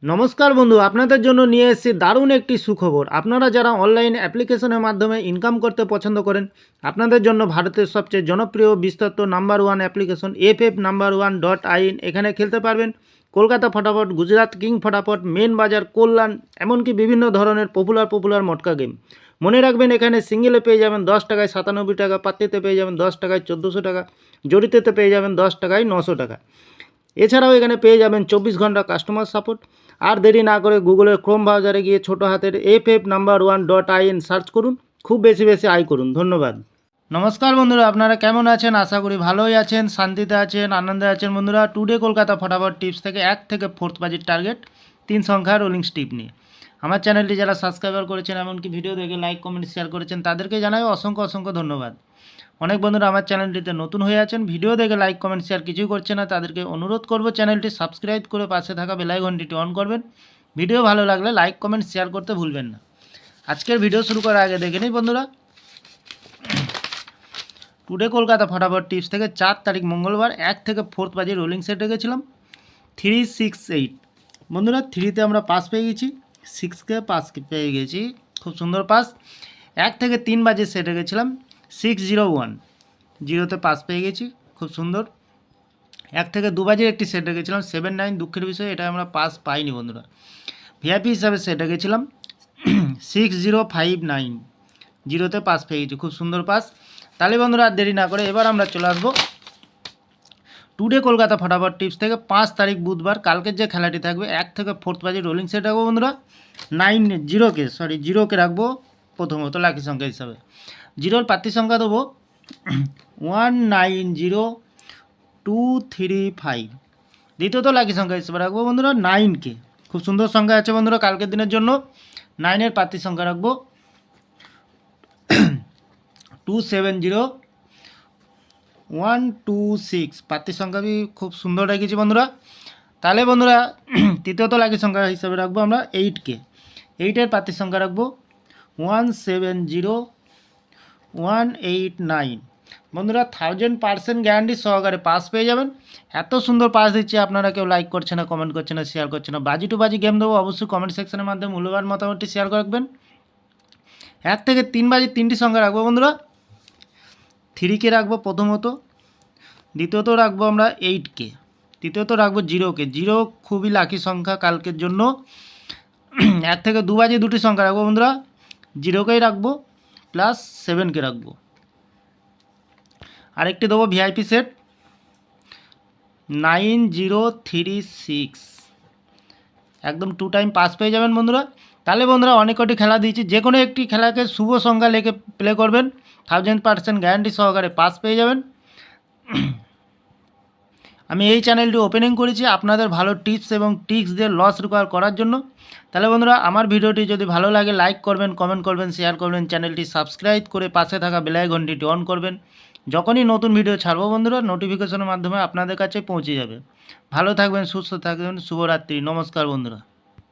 নমস্কার বন্ধু, আপনাদের জন্য নিয়ে এসেছি দারুণ একটি সুখবর। আপনারা যারা অনলাইন অ্যাপ্লিকেশনের মাধ্যমে ইনকাম করতে পছন্দ করেন, আপনাদের জন্য ভারতের সবচেয়ে জনপ্রিয় বিস্তৃত নাম্বার ওয়ান অ্যাপ্লিকেশন FF1.in এখানে খেলতে পারবেন। কলকাতা ফটাফট, গুজরাট কিং ফটাফট, মেন বাজার, কল্যাণ, এমনকি বিভিন্ন ধরনের পপুলার মটকা গেম। মনে রাখবেন, এখানে সিঙ্গেলে পেয়ে যাবেন 10 টাকায় 97 টাকা, পাত্তিতে পেয়ে যাবেন 10 টাকায় 1400 টাকা, জড়িতেতে পেয়ে যাবেন 10 টাকায় 900 টাকা। এছাড়াও এখানে পেয়ে যাবেন 24 ঘন্টা কাস্টমার সাপোর্ট। আর দেরি না করে গুগলের ক্রোম ব্রাউজারে গিয়ে ছোটো হাতের FF1.in সার্চ করুন, খুব বেশি আয় করুন। ধন্যবাদ। নমস্কার বন্ধুরা, আপনারা কেমন আছেন? আশা করি ভালোই আছেন, শান্তিতে আছেন, আনন্দে আছেন। বন্ধুরা, টুডে কলকাতা ফটাফট টিপস থেকে 1 থেকে 4th বাজির টার্গেট 3 সংখ্যার রোলিং স্টিপ নিয়ে আমার চ্যানেলটি যারা সাবস্ক্রাইবার করেছেন, এমনকি ভিডিও দেখে লাইক কমেন্ট শেয়ার করেছেন, তাদেরকে জানাই অসংখ্য ধন্যবাদ। অনেক বন্ধুরা আমার চ্যানেলটিতে নতুন হয়ে আছেন, ভিডিও দেখে লাইক কমেন্ট শেয়ার কিছুই করছে না, তাদেরকে অনুরোধ করব চ্যানেলটি সাবস্ক্রাইব করে পাশে থাকা বেল আইকনটি অন করবেন। ভিডিও ভালো লাগলে লাইক কমেন্ট শেয়ার করতে ভুলবেন না। আজকের ভিডিও শুরু করার আগে দেখে নিই বন্ধুরা, টুডে কলকাতা ফটাফট টিপস থেকে 4 তারিখ মঙ্গলবার 1 থেকে 4th বাজে রোলিং সেট রেখেছিলাম 368। বন্ধুরা, 3তে আমরা পাস পেয়ে গেছি, 6কে পাস পেয়ে গেছি, খুব সুন্দর পাস। 1 থেকে 3 বাজে সেট রেখেছিলাম 601, 0তে পাস পেয়ে গেছি, খুব সুন্দর। 1 থেকে 2 বাজে একটি সেট রেখেছিলাম 79, দুঃখের বিষয় এটা আমরা পাস পাইনি বন্ধুরা। ভিআইপি হিসাবে সেট রেখেছিলাম 6059, 0তে পাস পেয়ে গেছি, খুব সুন্দর পাস। তাহলে বন্ধুরা আর দেরি না করে এবার আমরা চলে আসবো টুডে কলকাতা ফটাফট টিপস থেকে 5 তারিখ বুধবার, কালকের যে খেলাটি থাকবে 1 থেকে 4th বাজে রোলিং সেট রাখবো বন্ধুরা 0কে রাখবো প্রথমত লাকি সংখ্যা হিসাবে। 0-র প্রার্থী সংখ্যা দেবো 190235। দ্বিতীয়ত লাকি সংখ্যা হিসেবে রাখবো বন্ধুরা 9কে, খুব সুন্দর সংখ্যা আছে বন্ধুরা কালকের দিনের জন্য। 9-এর প্রার্থী সংখ্যা রাখবো 270126, প্রার্থী সংখ্যা খুব সুন্দর রেখেছি বন্ধুরা। তাহলে বন্ধুরা তৃতীয়ত লাকি সংখ্যা হিসাবে রাখবো আমরা 8কে, 8-এর প্রার্থী সংখ্যা রাখবো 170189। বন্ধুরা 1000% গ্যারান্টি সহকারে পাস পেয়ে যাবেন। এত সুন্দর পাস দিচ্ছে, আপনারা কেউ লাইক করছে না, কমেন্ট করছে না, শেয়ার করছে না। বাজি টু বাজি গেম দেবো, অবশ্যই কমেন্ট সেকশনের মাধ্যমে মূল্যবান মতামতটি শেয়ার রাখবেন। 1 থেকে 3 বাজে 3টি সংখ্যা রাখবো বন্ধুরা, 3কে রাখবো প্রথমত, দ্বিতীয়ত রাখবো আমরা 8কে, তৃতীয়ত রাখবো 0কে। 0 খুবই লাকি সংখ্যা কালকের জন্য। 1 থেকে 2 বাজে 2টি সংখ্যা রাখবো বন্ধুরা, 0কেই রাখবো প্লাস 7কে রাখবো। আরেকটি দেবো ভিআইপি সেট 9036, একদম 2 টাইম পাস পেয়ে যাবেন বন্ধুরা। তাহলে বন্ধুরা অনেক কটি খেলা দিয়েছি, যে কোনো একটি খেলাকে শুভ সংখ্যা লেখে প্লে করবেন, 1000% গ্যারান্টি সহকারে পাস পেয়ে যাবেন। আমি এই চ্যানেলটি ওপেনিং করেছি আপনাদের ভালো টিপস এবং ট্রিক্স দিয়ে লস রিকভার করার জন্য। তাহলে বন্ধুরা আমার ভিডিওটি যদি ভালো লাগে লাইক করবেন, কমেন্ট করবেন, শেয়ার করবেন, চ্যানেলটি সাবস্ক্রাইব করে পাশে থাকা বেল আইকনটি অন করবেন। যখনই নতুন ভিডিও ছাড়বো বন্ধুরা নোটিফিকেশনের মাধ্যমে আপনাদের কাছে পৌঁছে যাবে। ভালো থাকবেন, সুস্থ থাকবেন, শুভরাত্রি, নমস্কার বন্ধুরা।